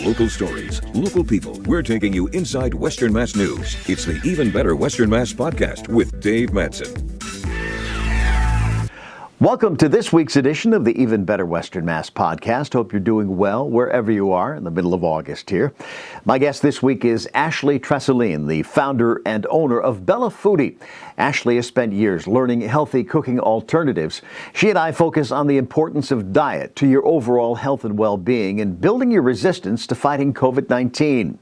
Local stories, local people. We're taking you inside Western Mass news. It's the Even Better Western Mass podcast with Dave Madsen. Welcome to this week's edition of the Even Better Western Mass podcast. Hope you're doing well wherever you are in the middle of August here. My guest this week is Ashley Tresoline, the founder and owner of Bella Foodie. Ashley has spent years learning healthy cooking alternatives. She and I focus on the importance of diet to your overall health and well-being and building your resistance to fighting COVID-19.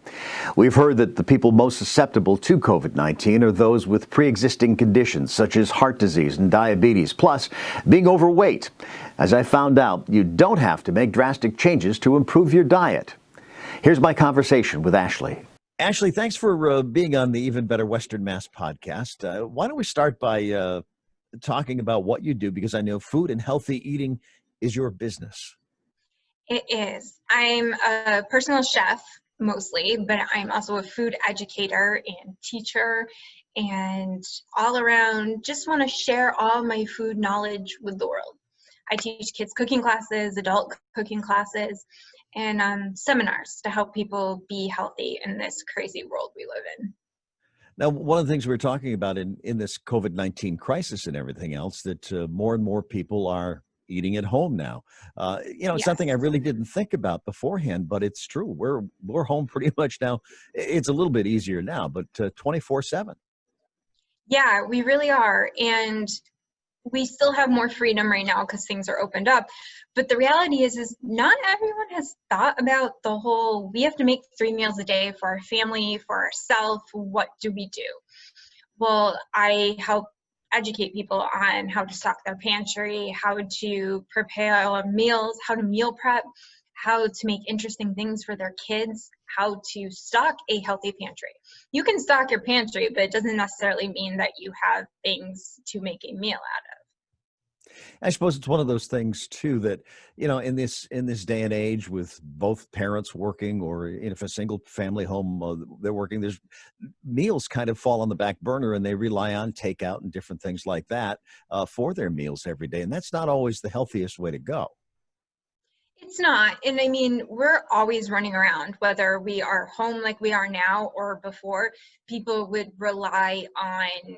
We've heard that the people most susceptible to COVID-19 are those with pre-existing conditions such as heart disease and diabetes, plus being overweight. As I found out, you don't have to make drastic changes to improve your diet. Here's my conversation with Ashley. Ashley, thanks for being on the Even Better Western Mass podcast. Why don't we start by talking about what you do, because I know food and healthy eating is your business. It is. I'm a personal chef mostly, but I'm also a food educator and teacher, and all around just want to share all my food knowledge with the world. I teach kids cooking classes, adult cooking classes, and seminars to help people be healthy in this crazy world we live in. Now, one of the things we're talking about in this COVID-19 crisis and everything else, that more and more people are eating at home now. It's Yes. something I really didn't think about beforehand, but it's true. We're home pretty much now. It's a little bit easier now, but 24/7. Yeah, we really are. And we still have more freedom right now because things are opened up. But the reality is not everyone has thought about the whole, we have to make 3 meals a day for our family, for ourselves. What do we do? Well, I help educate people on how to stock their pantry, how to prepare meals, how to meal prep, how to make interesting things for their kids, how to stock a healthy pantry. You can stock your pantry, but it doesn't necessarily mean that you have things to make a meal out of. I suppose it's one of those things too that, in this day and age with both parents working, or if a single family home they're working, there's meals kind of fall on the back burner and they rely on takeout and different things like that for their meals every day. And that's not always the healthiest way to go. It's not. And I mean, we're always running around, whether we are home like we are now or before. People would rely on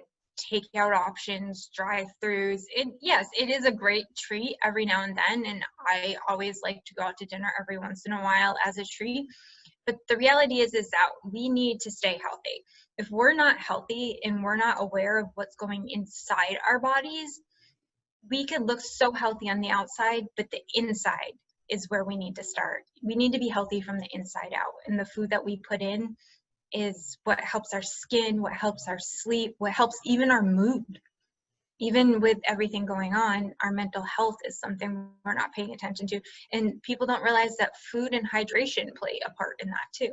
takeout options, drive-throughs. Yes, it is a great treat every now and then, and I always like to go out to dinner every once in a while as a treat. But the reality is that we need to stay healthy. If we're not healthy and we're not aware of what's going inside our bodies, we can look so healthy on the outside, but the inside is where we need to start. We need to be healthy from the inside out, and the food that we put in is what helps our skin, what helps our sleep, what helps even our mood. Even with everything going on, our mental health is something we're not paying attention to. And people don't realize that food and hydration play a part in that too.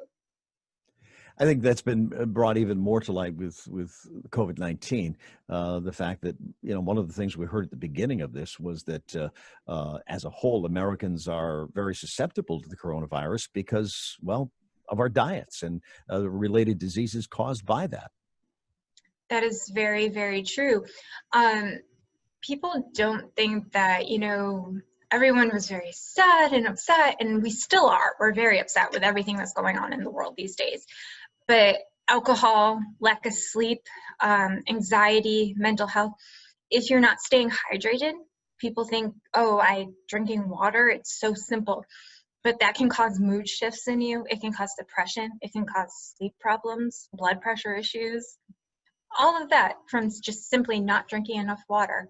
I think that's been brought even more to light with COVID-19. The fact that, one of the things we heard at the beginning of this was that as a whole, Americans are very susceptible to the coronavirus because, of our diets and related diseases caused by that. That is very, very true. People don't think that, everyone was very sad and upset, and we still are. We're very upset with everything that's going on in the world these days. But alcohol, lack of sleep, anxiety, mental health, if you're not staying hydrated, people think, drinking water, it's so simple. But that can cause mood shifts in you. It can cause depression. It can cause sleep problems, blood pressure issues, all of that from just simply not drinking enough water.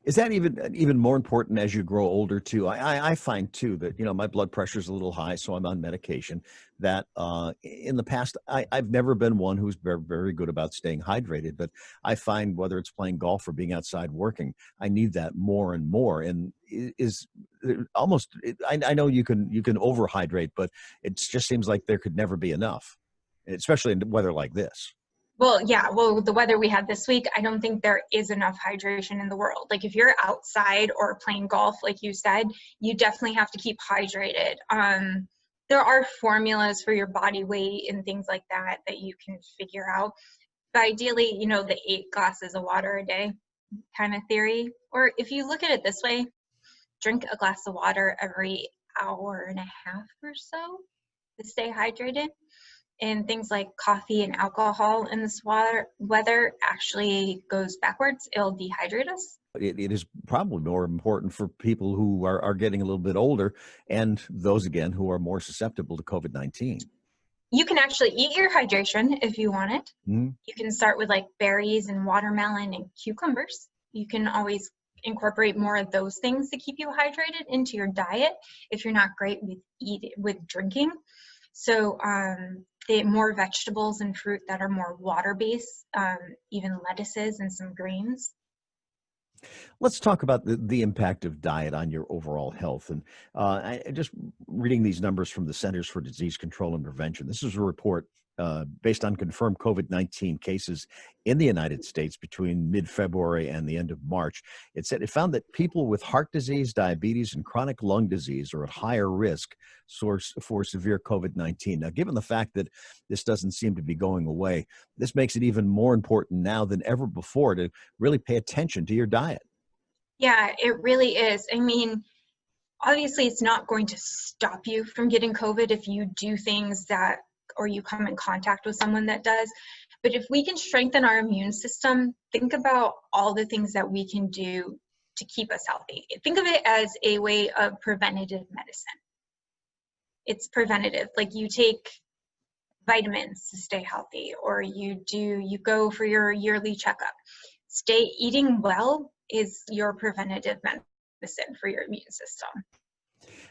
Is that even more important as you grow older too? I find too that, my blood pressure is a little high, so I'm on medication. That in the past, I've never been one who's very, very good about staying hydrated, but I find whether it's playing golf or being outside working, I need that more and more. And I know you can overhydrate, but it just seems like there could never be enough, especially in weather like this. Well, yeah. Well, the weather we had this week, I don't think there is enough hydration in the world. Like if you're outside or playing golf, like you said, you definitely have to keep hydrated. There are formulas for your body weight and things like that that you can figure out. But ideally, the 8 glasses of water a day kind of theory. Or if you look at it this way, drink a glass of water every hour and a half or so to stay hydrated. And things like coffee and alcohol in this weather actually goes backwards. It'll dehydrate us. It is probably more important for people who are getting a little bit older and those, again, who are more susceptible to COVID-19. You can actually eat your hydration if you want it. Mm-hmm. You can start with like berries and watermelon and cucumbers. You can always incorporate more of those things to keep you hydrated into your diet if you're not great with drinking. So the more vegetables and fruit that are more water-based, even lettuces and some greens. Let's talk about the impact of diet on your overall health. And just reading these numbers from the Centers for Disease Control and Prevention. This is a report based on confirmed COVID-19 cases in the United States between mid-February and the end of March. It found that people with heart disease, diabetes, and chronic lung disease are at higher risk for severe COVID-19. Now, given the fact that this doesn't seem to be going away, this makes it even more important now than ever before to really pay attention to your diet. Yeah, it really is. I mean, obviously it's not going to stop you from getting COVID if you do things that, or you come in contact with someone that does. But if we can strengthen our immune system, think about all the things that we can do to keep us healthy. Think of it as a way of preventative medicine. It's preventative. Like you take vitamins to stay healthy, or you go for your yearly checkup. Eating well is your preventative medicine for your immune system.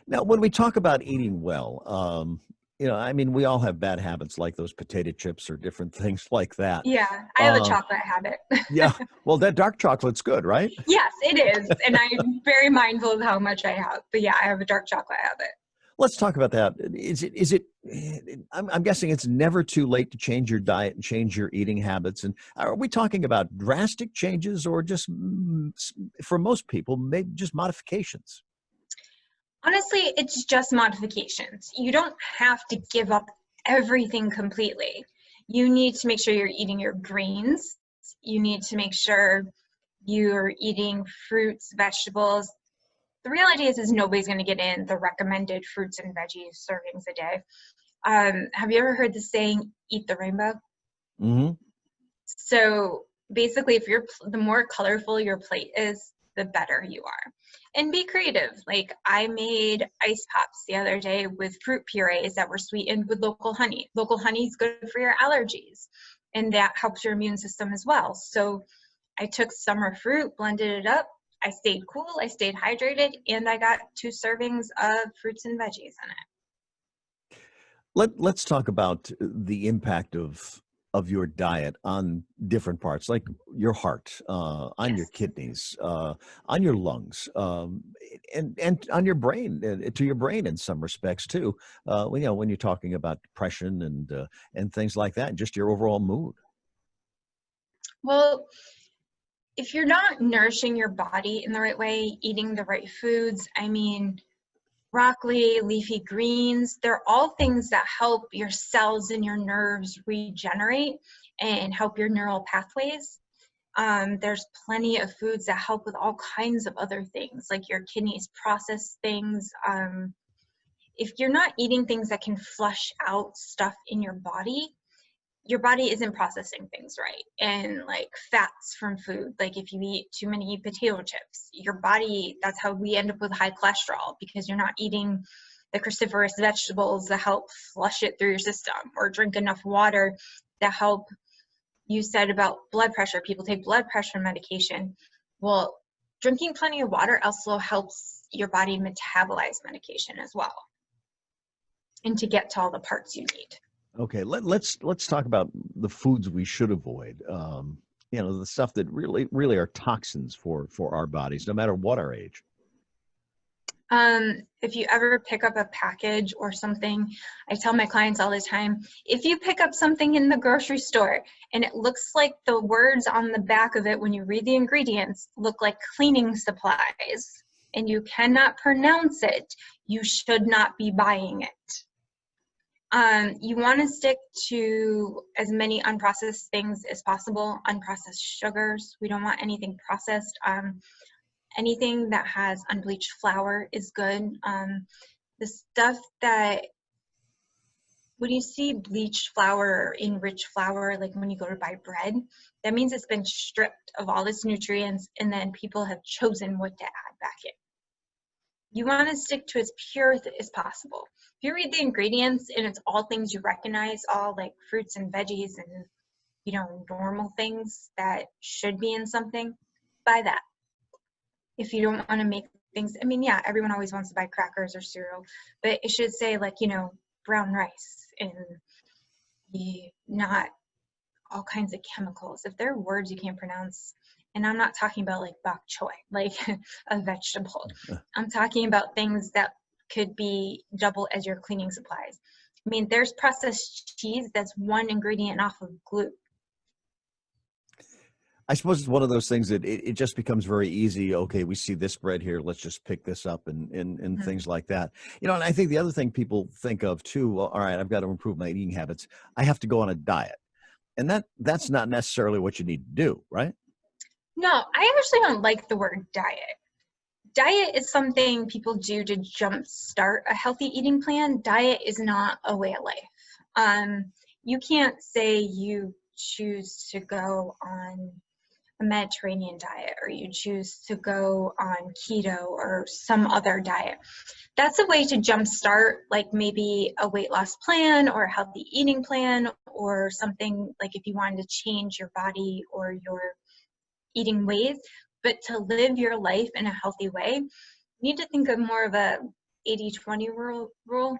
Now, when we talk about eating well, I mean, we all have bad habits like those potato chips or different things like that. Yeah, I have a chocolate habit. Yeah, well, that dark chocolate's good, right? Yes, it is. And I'm very mindful of how much I have. But yeah, I have a dark chocolate habit. Let's talk about that. I'm guessing it's never too late to change your diet and change your eating habits. And are we talking about drastic changes or just, for most people, maybe just modifications? Honestly, it's just modifications. You don't have to give up everything completely. You need to make sure you're eating your greens. You need to make sure you're eating fruits, vegetables. The reality is nobody's going to get in the recommended fruits and veggies servings a day. Have you ever heard the saying, eat the rainbow? Mm-hmm. So basically, the more colorful your plate is, the better you are. And be creative. Like I made ice pops the other day with fruit purees that were sweetened with local honey. Local honey is good for your allergies, and that helps your immune system as well. So I took summer fruit, blended it up. I stayed cool, I stayed hydrated, and I got 2 servings of fruits and veggies in it. Let's talk about the impact of your diet on different parts, like your heart, on Yes. your kidneys, on your lungs, and on your brain, to your brain in some respects too. When you're talking about depression and things like that, and just your overall mood. Well, if you're not nourishing your body in the right way, eating the right foods, I mean, broccoli, leafy greens, they're all things that help your cells and your nerves regenerate and help your neural pathways. There's plenty of foods that help with all kinds of other things, like your kidneys process things. If you're not eating things that can flush out stuff in your body isn't processing things right. And like fats from food, like if you eat too many potato chips, your body, that's how we end up with high cholesterol, because you're not eating the cruciferous vegetables that help flush it through your system, or drink enough water that help. You said about blood pressure, people take blood pressure medication. Well, drinking plenty of water also helps your body metabolize medication as well, and to get to all the parts you need. Okay, let's talk about the foods we should avoid. The stuff that really are toxins for our bodies, no matter what our age. If you ever pick up a package or something, I tell my clients all the time, if you pick up something in the grocery store and it looks like the words on the back of it when you read the ingredients look like cleaning supplies and you cannot pronounce it, you should not be buying it. You want to stick to as many unprocessed things as possible, unprocessed sugars. We don't want anything processed. Anything that has unbleached flour is good. The stuff that, when you see bleached flour, enriched flour, like when you go to buy bread, that means it's been stripped of all its nutrients, and then people have chosen what to add back in. You want to stick to as pure as possible. If you read the ingredients and it's all things you recognize, all like fruits and veggies and, you know, normal things that should be in something, buy that. If you don't want to make things, I mean, yeah, everyone always wants to buy crackers or cereal, but it should say, like, you know, brown rice and not all kinds of chemicals. If there are words you can't pronounce, and I'm not talking about like bok choy, like a vegetable. I'm talking about things that could be double as your cleaning supplies. I mean, there's processed cheese that's one ingredient off of glue. I suppose it's one of those things that it just becomes very easy. Okay, we see this bread here. Let's just pick this up and things like that. You know, and I think the other thing people think of too, well, all right, I've got to improve my eating habits. I have to go on a diet. And that's not necessarily what you need to do, right? No, I actually don't like the word diet. Diet is something people do to jumpstart a healthy eating plan. Diet is not a way of life. You can't say you choose to go on a Mediterranean diet or you choose to go on keto or some other diet. That's a way to jumpstart, like maybe a weight loss plan or a healthy eating plan, or something like if you wanted to change your body or your eating ways. But to live your life in a healthy way, you need to think of more of a 80-20 rule.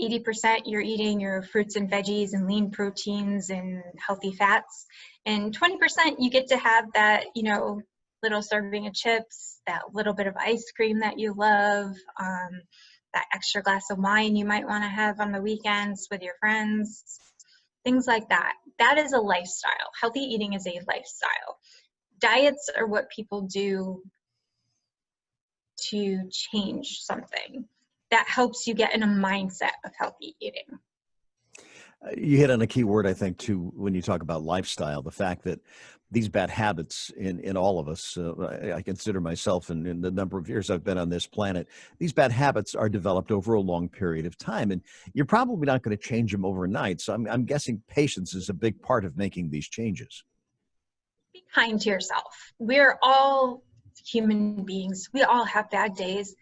80% you're eating your fruits and veggies and lean proteins and healthy fats, and 20% you get to have that, you know, little serving of chips, that little bit of ice cream that you love, that extra glass of wine you might want to have on the weekends with your friends, things like that. That is a lifestyle. Healthy eating is a lifestyle. Diets are what people do to change something. That helps you get in a mindset of healthy eating. You hit on a key word, I think, too, when you talk about lifestyle, the fact that these bad habits in all of us, I consider myself in the number of years I've been on this planet, these bad habits are developed over a long period of time, and you're probably not going to change them overnight. So I'm guessing patience is a big part of making these changes. Be kind to yourself. We're all human beings. We all have bad days.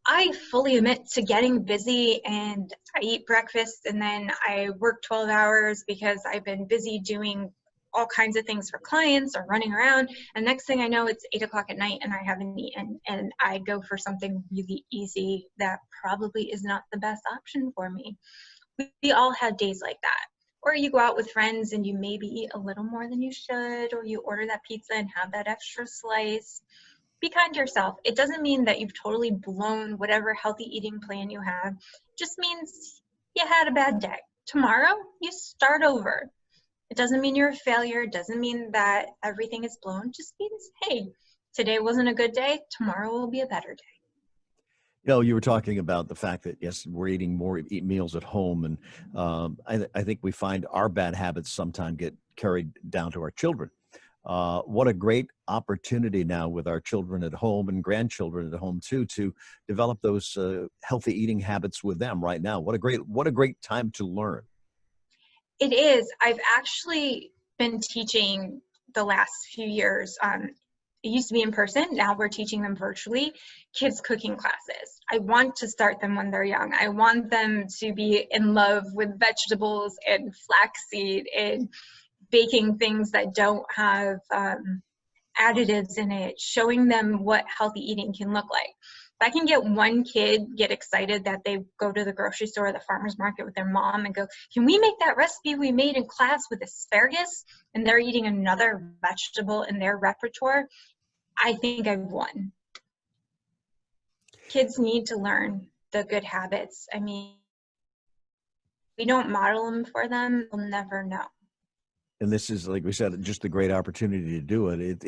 I fully admit to getting busy, and I eat breakfast and then I work 12 hours because I've been busy doing all kinds of things for clients or running around. And next thing I know, it's 8 o'clock at night and I haven't eaten, and I go for something really easy that probably is not the best option for me. We all have days like that. Or you go out with friends and you maybe eat a little more than you should, or you order that pizza and have that extra slice. Be kind to yourself. It doesn't mean that you've totally blown whatever healthy eating plan you have. It just means you had a bad day. Tomorrow, you start over. It doesn't mean you're a failure. It doesn't mean that everything is blown. It just means, hey, today wasn't a good day. Tomorrow will be a better day. You know, you were talking about the fact that, yes, we're eating more meals at home. And I think we find our bad habits sometimes get carried down to our children. What a great opportunity now with our children at home and grandchildren at home too, to develop those healthy eating habits with them right now. What a great time to learn. It is. I've actually been teaching the last few years. It used to be in person. Now we're teaching them virtually, kids cooking classes. I want to start them when they're young. I want them to be in love with vegetables and flaxseed and baking things that don't have additives in it, showing them what healthy eating can look like. If I can get one kid get excited that they go to the grocery store or the farmer's market with their mom and go, can we make that recipe we made in class with asparagus? And they're eating another vegetable in their repertoire, I think I've won. Kids need to learn the good habits. I mean, if we don't model them for them, they'll never know. And this is, like we said, just a great opportunity to do it.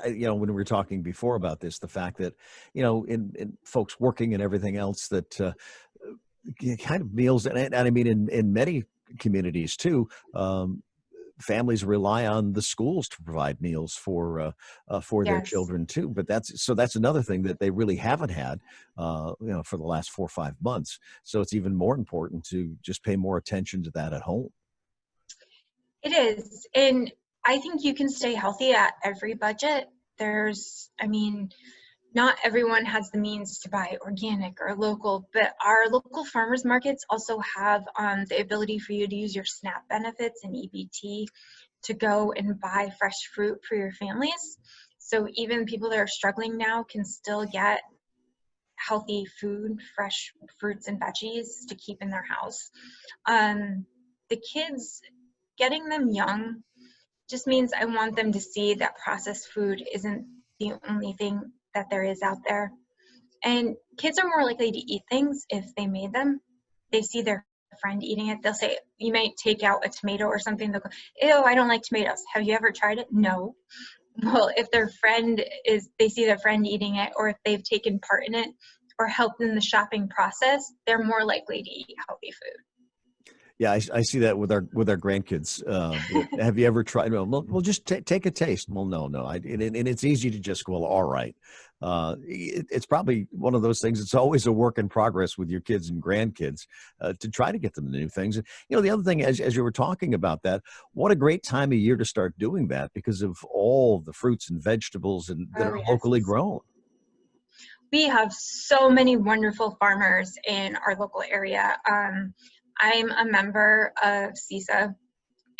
You know, when we were talking before about this, the fact that, you know, in folks working and everything else, that kind of meals, and I mean, in many communities too, families rely on the schools to provide meals for their Yes. children too. But that's another thing that they really haven't had, for the last 4 or 5 months. So it's even more important to just pay more attention to that at home. It is. And I think you can stay healthy at every budget. I mean, not everyone has the means to buy organic or local, but our local farmers markets also have the ability for you to use your SNAP benefits and EBT to go and buy fresh fruit for your families. So even people that are struggling now can still get healthy food, fresh fruits and veggies to keep in their house. The kids, getting them young just means I want them to see that processed food isn't the only thing that there is out there. And kids are more likely to eat things if they made them. They see their friend eating it. They'll say, you might take out a tomato or something. They'll go, ew, I don't like tomatoes. Have you ever tried it? No. Well, if they see their friend eating it, or if they've taken part in it or helped in the shopping process, they're more likely to eat healthy food. Yeah, I see that with our grandkids. Have you ever tried? Well, just take a taste. Well, no, and it's easy to just go, well, all right. It's probably one of those things. It's always a work in progress with your kids and grandkids to try to get them the new things. And, the other thing, as you were talking about that, what a great time of year to start doing that because of all the fruits and vegetables that Oh, are yes. locally grown. We have so many wonderful farmers in our local area. I'm a member of CISA,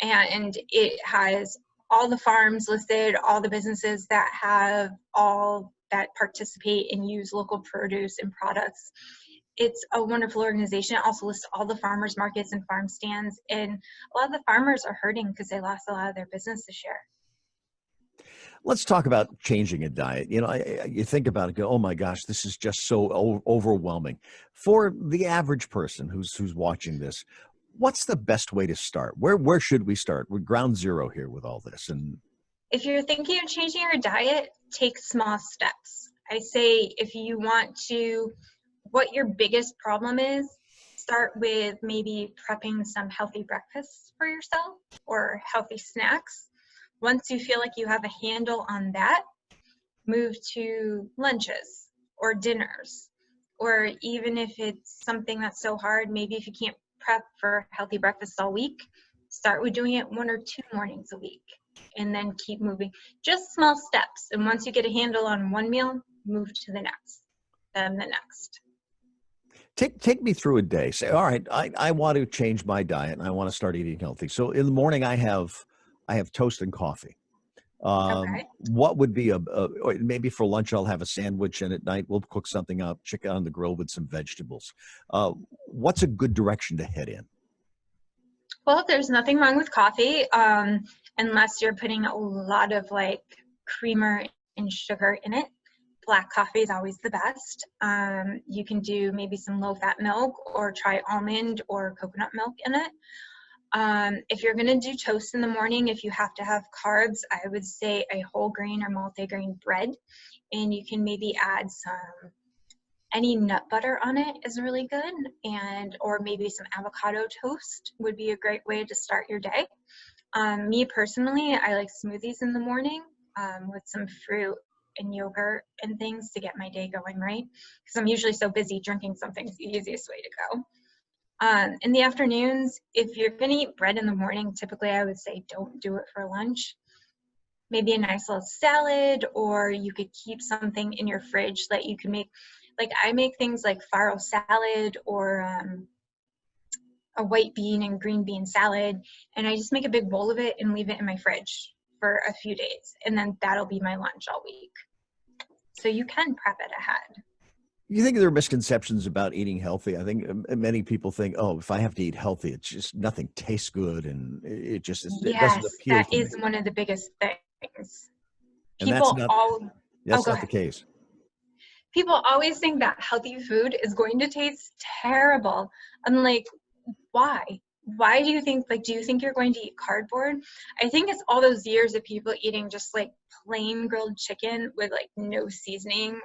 and it has all the farms listed, all the businesses that participate and use local produce and products. It's a wonderful organization. It also lists all the farmers markets and farm stands, and a lot of the farmers are hurting because they lost a lot of their business this year. Let's talk about changing a diet. You think about it, go, oh my gosh, this is just so overwhelming. For the average person who's watching this, what's the best way to start? Where should we start? We're ground zero here with all this. And if you're thinking of changing your diet, take small steps. I say if you want to, what your biggest problem is, start with maybe prepping some healthy breakfasts for yourself or healthy snacks. Once you feel like you have a handle on that, move to lunches or dinners. Or even if it's something that's so hard, maybe if you can't prep for healthy breakfast all week, start with doing it 1 or 2 mornings a week and then keep moving. Just small steps. And once you get a handle on one meal, move to the next, then the next. Take me through a day. Say, all right, I want to change my diet and I want to start eating healthy. So in the morning, I have toast and coffee. Okay. What would be or maybe for lunch, I'll have a sandwich, and at night we'll cook something up, chicken on the grill with some vegetables. What's a good direction to head in? Well, there's nothing wrong with coffee unless you're putting a lot of creamer and sugar in it. Black coffee is always the best. You can do maybe some low-fat milk or try almond or coconut milk in it. If you're going to do toast in the morning, if you have to have carbs, I would say a whole grain or multigrain bread, and you can maybe add any nut butter on it is really good, or maybe some avocado toast would be a great way to start your day. Me personally, I like smoothies in the morning with some fruit and yogurt and things to get my day going right, because I'm usually so busy, drinking something's the easiest way to go. In the afternoons, if you're going to eat bread in the morning, typically I would say don't do it for lunch. Maybe a nice little salad, or you could keep something in your fridge that you can make. I make things like farro salad or a white bean and green bean salad, and I just make a big bowl of it and leave it in my fridge for a few days, and then that'll be my lunch all week. So you can prep it ahead. You think there are misconceptions about eating healthy? I think many people think, oh, if I have to eat healthy, it's just nothing tastes good, and it doesn't Yes, appeal that to me. is one of the biggest things. And that's Go not the ahead. case. People always think that healthy food is going to taste terrible. I'm like, why? Why do you think, do you think you're going to eat cardboard? I think it's all those years of people eating just plain grilled chicken with no seasoning,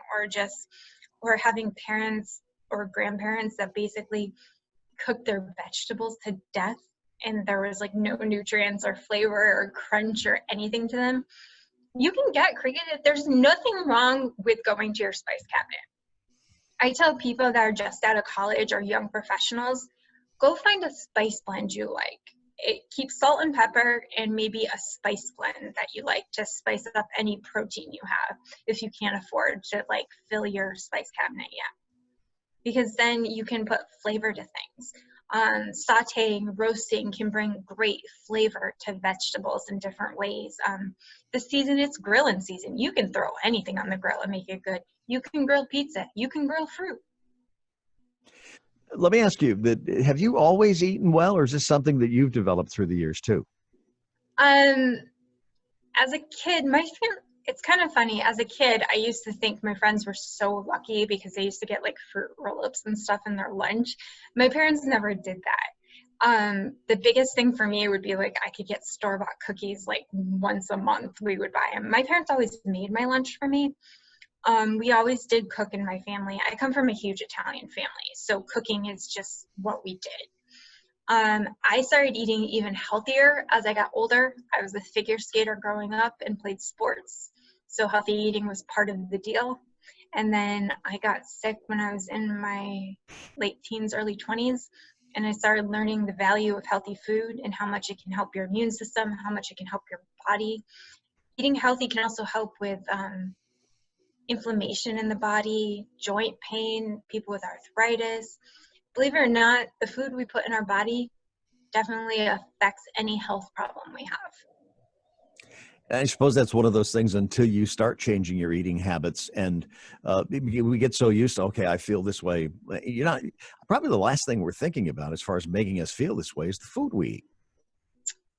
or having parents or grandparents that basically cook their vegetables to death and there was like no nutrients or flavor or crunch or anything to them, you can get creative. There's nothing wrong with going to your spice cabinet. I tell people that are just out of college or young professionals, go find a spice blend you like. It keeps salt and pepper and maybe a spice blend that you like to spice up any protein you have if you can't afford to like fill your spice cabinet yet. Because then you can put flavor to things. Sauteing, roasting can bring great flavor to vegetables in different ways. This season, it's grilling season. You can throw anything on the grill and make it good. You can grill pizza. You can grill fruit. Let me ask you, have you always eaten well, or is this something that you've developed through the years too? As a kid, it's kind of funny. As a kid, I used to think my friends were so lucky because they used to get like fruit roll-ups and stuff in their lunch. My parents never did that. The biggest thing for me would be like I could get store-bought cookies like once a month. We would buy them. My parents always made my lunch for me. We always did cook in my family. I come from a huge Italian family, so cooking is just what we did. I started eating even healthier as I got older. I was a figure skater growing up and played sports, so healthy eating was part of the deal. And then I got sick when I was in my late teens, early 20s, and I started learning the value of healthy food and how much it can help your immune system, how much it can help your body. Eating healthy can also help with inflammation in the body, joint pain, people with arthritis. Believe it or not, the food we put in our body definitely affects any health problem we have. I suppose that's one of those things until you start changing your eating habits, and we get so used to, okay, I feel this way. You're not, probably the last thing we're thinking about as far as making us feel this way is the food we eat.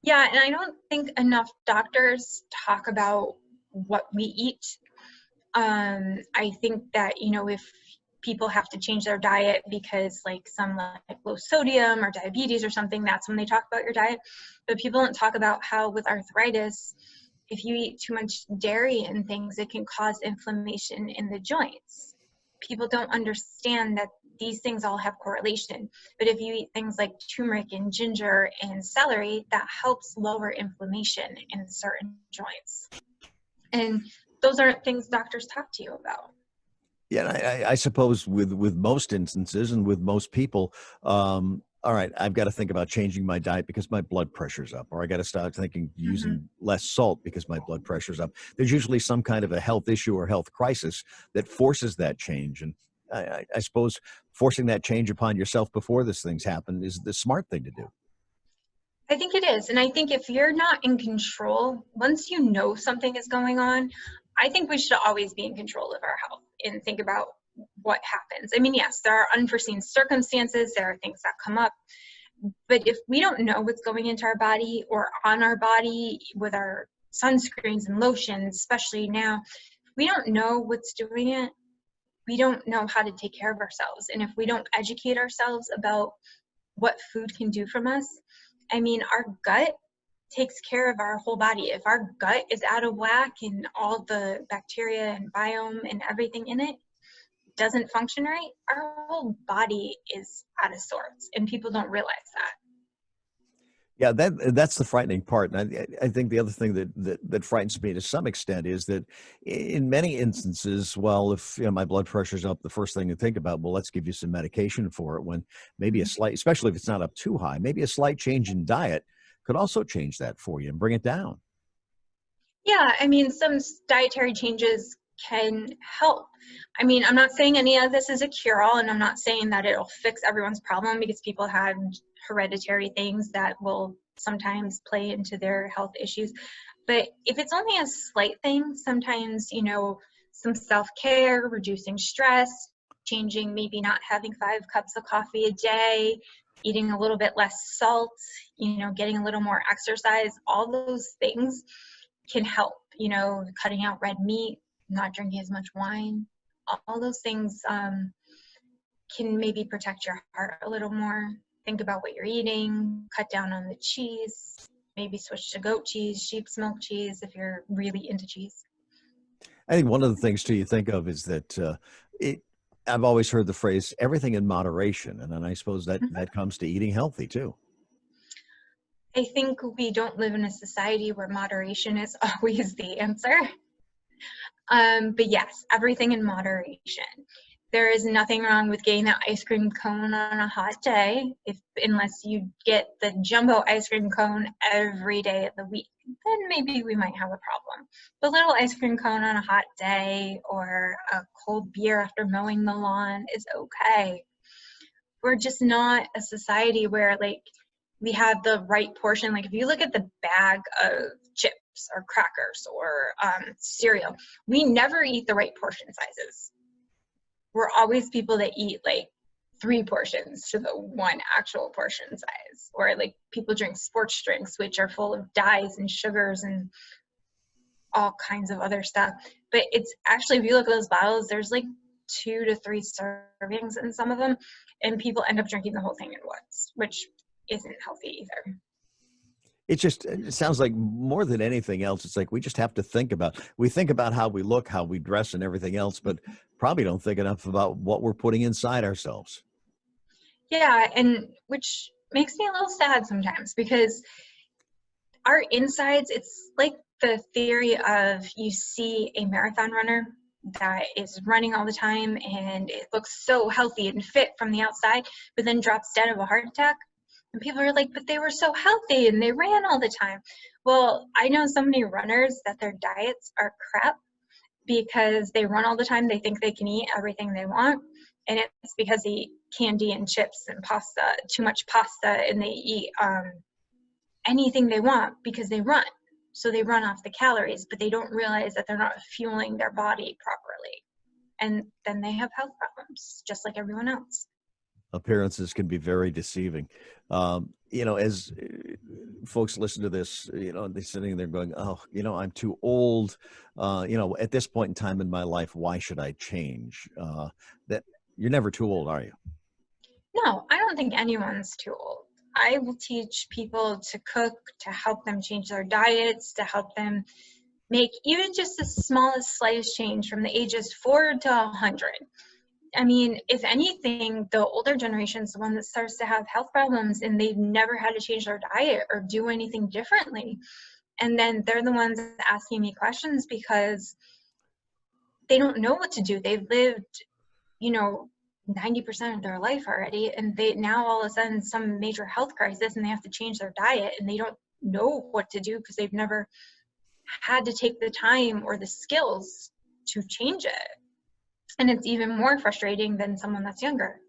Yeah, and I don't think enough doctors talk about what we eat. I think that, if people have to change their diet because like some like low sodium or diabetes or something, that's when they talk about your diet. But people don't talk about how with arthritis, if you eat too much dairy and things, it can cause inflammation in the joints. People don't understand that these things all have correlation. But if you eat things like turmeric and ginger and celery, that helps lower inflammation in certain joints. And those aren't things doctors talk to you about. Yeah, I suppose with most instances and with most people, all right, I've got to think about changing my diet because my blood pressure's up, or I got to start thinking using less salt because my blood pressure's up. There's usually some kind of a health issue or health crisis that forces that change. And I suppose forcing that change upon yourself before these things happen is the smart thing to do. I think it is. And I think if you're not in control, once you know something is going on, I think we should always be in control of our health and think about what happens. I mean, yes, there are unforeseen circumstances, there are things that come up, but if we don't know what's going into our body or on our body with our sunscreens and lotions, especially now, if we don't know what's doing it, we don't know how to take care of ourselves. And if we don't educate ourselves about what food can do from us, I mean, our gut takes care of our whole body. If our gut is out of whack and all the bacteria and biome and everything in it doesn't function right, our whole body is out of sorts, and people don't realize that. Yeah, that's the frightening part. And I think the other thing that frightens me to some extent is that in many instances, well, if my blood pressure's up, the first thing to think about, well, let's give you some medication for it, when maybe a slight, especially if it's not up too high, maybe a slight change in diet could also change that for you and bring it down. Yeah, I mean, some dietary changes can help. I mean, I'm not saying any of this is a cure-all, and I'm not saying that it'll fix everyone's problem, because people have hereditary things that will sometimes play into their health issues. But if it's only a slight thing, sometimes, some self-care, reducing stress, changing, maybe not having 5 cups of coffee a day, eating a little bit less salt, getting a little more exercise, all those things can help, cutting out red meat, not drinking as much wine, all those things can maybe protect your heart a little more. Think about what you're eating, cut down on the cheese, maybe switch to goat cheese, sheep's milk cheese if you're really into cheese. I think one of the things too you think of is that I've always heard the phrase everything in moderation, and then I suppose that comes to eating healthy too. I think we don't live in a society where moderation is always the answer. But yes, everything in moderation. There is nothing wrong with getting that ice cream cone on a hot day, unless you get the jumbo ice cream cone every day of the week. Then maybe we might have a problem. The little ice cream cone on a hot day or a cold beer after mowing the lawn is okay. We're just not a society where like we have the right portion. Like if you look at the bag of chips or crackers or cereal, we never eat the right portion sizes. We're always people that eat like 3 portions to the 1 actual portion size. Or like people drink sports drinks, which are full of dyes and sugars and all kinds of other stuff. But it's actually, if you look at those bottles, there's like 2 to 3 servings in some of them, and people end up drinking the whole thing at once, which isn't healthy either. It sounds like more than anything else, it's like we just have to think about how we look, how we dress and everything else, but probably don't think enough about what we're putting inside ourselves. Yeah, and which makes me a little sad sometimes, because our insides, it's like the theory of you see a marathon runner that is running all the time and it looks so healthy and fit from the outside, but then drops dead of a heart attack. And people are like, but they were so healthy and they ran all the time. Well, I know so many runners that their diets are crap because they run all the time. They think they can eat everything they want. And it's because they eat candy and chips and pasta, too much pasta, and they eat anything they want because they run. So they run off the calories, but they don't realize that they're not fueling their body properly. And then they have health problems, just like everyone else. Appearances can be very deceiving. As folks listen to this, they're sitting there going, oh, I'm too old. At this point in time in my life, why should I change? That you're never too old, are you? No, I don't think anyone's too old. I will teach people to cook, to help them change their diets, to help them make even just the smallest, slightest change from the ages 4 to 100. I mean, if anything, the older generation is the one that starts to have health problems and they've never had to change their diet or do anything differently. And then they're the ones asking me questions because they don't know what to do. They've lived, 90% of their life already, and they now all of a sudden some major health crisis and they have to change their diet and they don't know what to do because they've never had to take the time or the skills to change it. And it's even more frustrating than someone that's younger.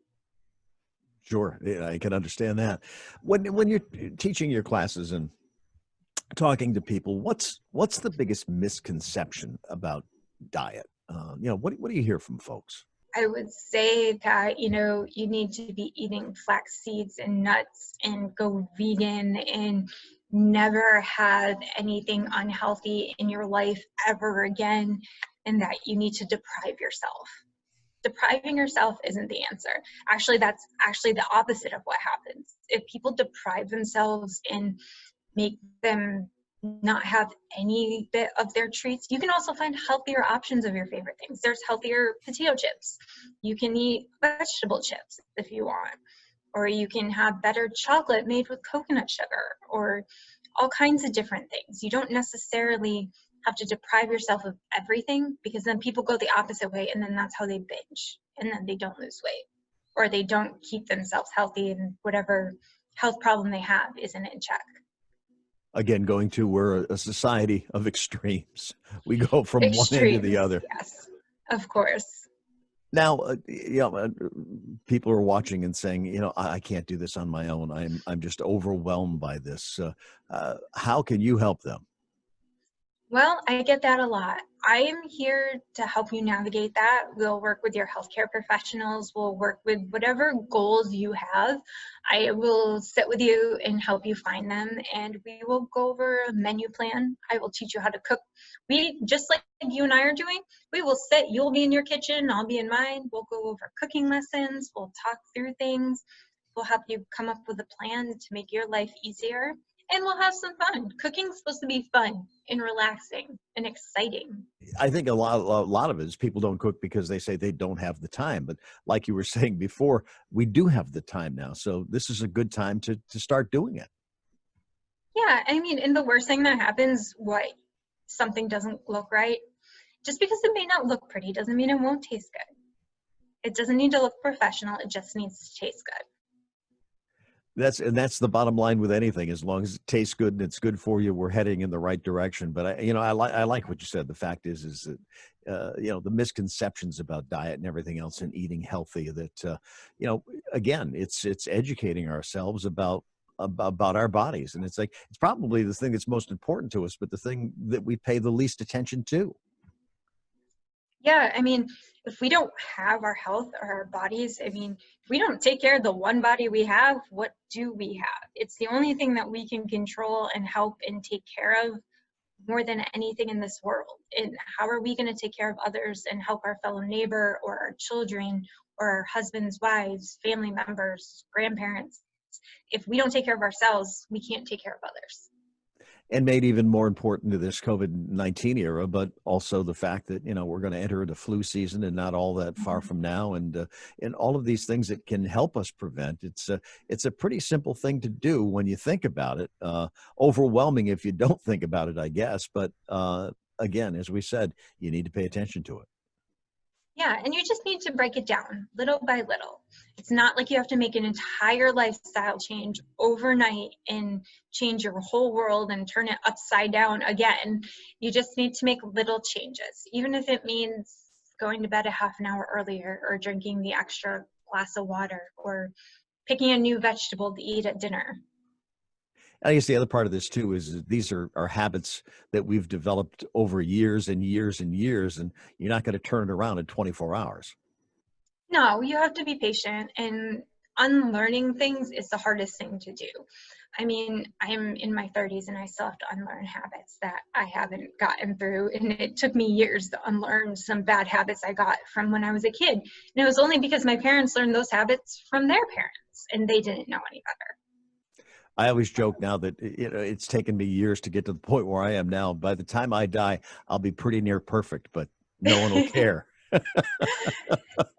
Sure, yeah, I can understand that. When you're teaching your classes and talking to people, what's the biggest misconception about diet? What do you hear from folks? I would say that, you need to be eating flax seeds and nuts and go vegan and never have anything unhealthy in your life ever again, and that you need to deprive yourself. Depriving yourself isn't the answer. Actually, that's actually the opposite of what happens. If people deprive themselves and make them not have any bit of their treats, you can also find healthier options of your favorite things. There's healthier potato chips. You can eat vegetable chips if you want, or you can have better chocolate made with coconut sugar, or all kinds of different things. You don't necessarily have to deprive yourself of everything, because then people go the opposite way and then that's how they binge and then they don't lose weight, or they don't keep themselves healthy and whatever health problem they have isn't in check. Again, we're a society of extremes. We go from Extremes, one end to the other. Yes, of course. Now, people are watching and saying, I can't do this on my own. I'm just overwhelmed by this. How can you help them? Well, I get that a lot. I am here to help you navigate that. We'll work with your healthcare professionals. We'll work with whatever goals you have. I will sit with you and help you find them, and we will go over a menu plan. I will teach you how to cook. We, just like you and I are doing, we will sit, you'll be in your kitchen, I'll be in mine. We'll go over cooking lessons. We'll talk through things. We'll help you come up with a plan to make your life easier. And we'll have some fun. Cooking's supposed to be fun and relaxing and exciting. I think a lot of it is people don't cook because they say they don't have the time. But like you were saying before, we do have the time now. So this is a good time to start doing it. Yeah, I mean, and the worst thing that happens, something doesn't look right. Just because it may not look pretty doesn't mean it won't taste good. It doesn't need to look professional. It just needs to taste good. That's the bottom line with anything. As long as it tastes good and it's good for you, we're heading in the right direction. But I like what you said. The fact is that the misconceptions about diet and everything else and eating healthy. That again, it's educating ourselves about our bodies, and it's probably the thing that's most important to us, but the thing that we pay the least attention to. Yeah, I mean, if we don't have our health or our bodies, I mean, if we don't take care of the one body we have, what do we have? It's the only thing that we can control and help and take care of more than anything in this world. And how are we going to take care of others and help our fellow neighbor or our children or our husbands, wives, family members, grandparents? If we don't take care of ourselves, we can't take care of others. And made even more important to this COVID-19 era, but also the fact that, we're going to enter the flu season and not all that far from now. And all of these things that can help us prevent. It's a pretty simple thing to do when you think about it. Overwhelming if you don't think about it, I guess. But again, as we said, you need to pay attention to it. Yeah, and you just need to break it down little by little. It's not like you have to make an entire lifestyle change overnight and change your whole world and turn it upside down again. You just need to make little changes, even if it means going to bed a half an hour earlier or drinking the extra glass of water or picking a new vegetable to eat at dinner. I guess the other part of this too is these are habits that we've developed over years and years and years, and you're not going to turn it around in 24 hours. No, you have to be patient, and unlearning things is the hardest thing to do. I mean, I'm in my 30s and I still have to unlearn habits that I haven't gotten through, and it took me years to unlearn some bad habits I got from when I was a kid. And it was only because my parents learned those habits from their parents, and they didn't know any better. I always joke now that it's taken me years to get to the point where I am now. By the time I die, I'll be pretty near perfect, but no one will care.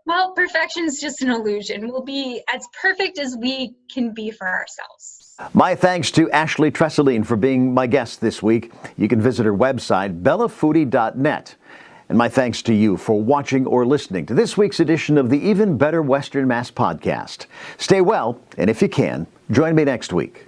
Well, perfection's just an illusion. We'll be as perfect as we can be for ourselves. My thanks to Ashley Tresoline for being my guest this week. You can visit her website, bellafoodie.net. And my thanks to you for watching or listening to this week's edition of the Even Better Western Mass podcast. Stay well, and if you can, join me next week.